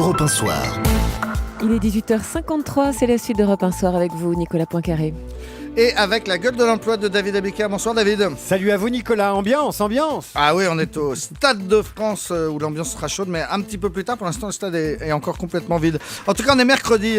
Europe 1 Soir. Il est 18h53, c'est la suite d'Europe 1 Soir avec vous, Nicolas Poincaré. Et avec la gueule de l'emploi de David Abiker. Bonsoir David. Salut à vous Nicolas, ambiance. Ah oui, on est au Stade de France où l'ambiance sera chaude, mais un petit peu plus tard. Pour l'instant, le stade est encore complètement vide. En tout cas, on est mercredi,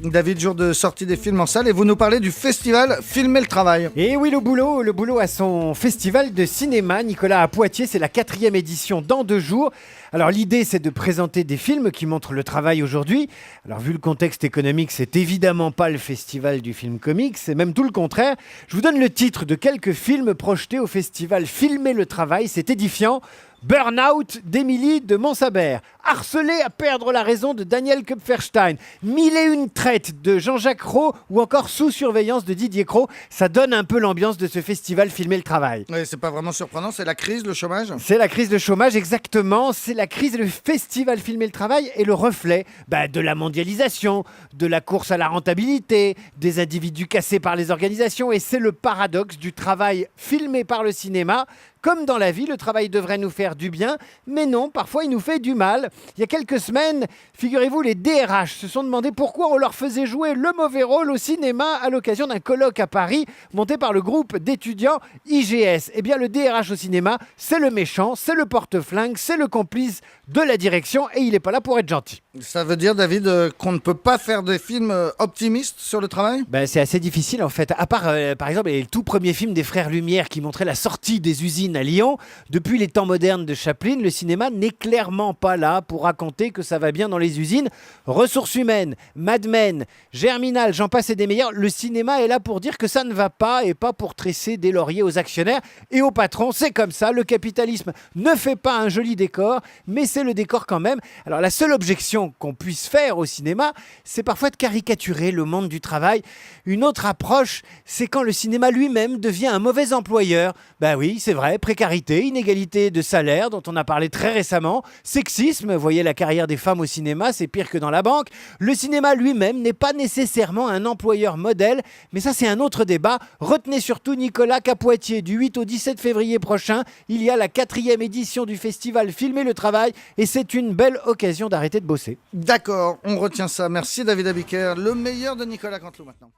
David, jour de sortie des films en salle, et vous nous parlez du festival Filmer le Travail. Et oui, le boulot a son festival de cinéma, Nicolas, à Poitiers. C'est la 4e édition dans 2 jours. Alors l'idée, c'est de présenter des films qui montrent le travail aujourd'hui. Alors vu le contexte économique, c'est évidemment pas le festival du film comique, c'est même tout le contraire. Je vous donne le titre de quelques films projetés au festival Filmer le Travail, c'est édifiant. Burnout d'Émilie de Montsabert, Harcelé à perdre la raison de Daniel Kupferstein, 1001 traites de Jean-Jacques Roux ou encore Sous surveillance de Didier Cros. Ça donne un peu l'ambiance de ce festival Filmer le Travail. Oui, c'est pas vraiment surprenant, c'est la crise, le chômage. C'est la crise de chômage, exactement. C'est la crise, le festival Filmer le Travail est le reflet de la mondialisation, de la course à la rentabilité, des individus cassés par les organisations. Et c'est le paradoxe du travail filmé par le cinéma. Comme dans la vie, le travail devrait nous faire du bien, mais non, parfois il nous fait du mal. Il y a quelques semaines, figurez-vous, les DRH se sont demandé pourquoi on leur faisait jouer le mauvais rôle au cinéma à l'occasion d'un colloque à Paris monté par le groupe d'étudiants IGS. Eh bien, le DRH au cinéma, c'est le méchant, c'est le porte-flingue, c'est le complice de la direction et il n'est pas là pour être gentil. Ça veut dire, David, qu'on ne peut pas faire des films optimistes sur le travail ? C'est assez difficile en fait. À part, par exemple, le tout premier film des Frères Lumière qui montrait la sortie des usines à Lyon, depuis les temps modernes de Chaplin, le cinéma n'est clairement pas là pour raconter que ça va bien dans les usines. Ressources humaines, Mad Men, Germinal, j'en passe et des meilleurs. Le cinéma est là pour dire que ça ne va pas et pas pour tresser des lauriers aux actionnaires et aux patrons. C'est comme ça, le capitalisme ne fait pas un joli décor, mais c'est le décor quand même. Alors la seule objection qu'on puisse faire au cinéma, c'est parfois de caricaturer le monde du travail. Une autre approche, c'est quand le cinéma lui-même devient un mauvais employeur. Oui, c'est vrai, précarité, inégalité de salaire dont on a parlé très récemment, sexisme, vous voyez la carrière des femmes au cinéma, c'est pire que dans la banque. Le cinéma lui-même n'est pas nécessairement un employeur modèle, mais ça c'est un autre débat. Retenez surtout Nicolas qu'à Poitiers, du 8 au 17 février prochain, il y a la 4e édition du festival Filmer le Travail et c'est une belle occasion d'arrêter de bosser. D'accord, on retient ça. Merci David Abiker, le meilleur de Nicolas Canteloup maintenant.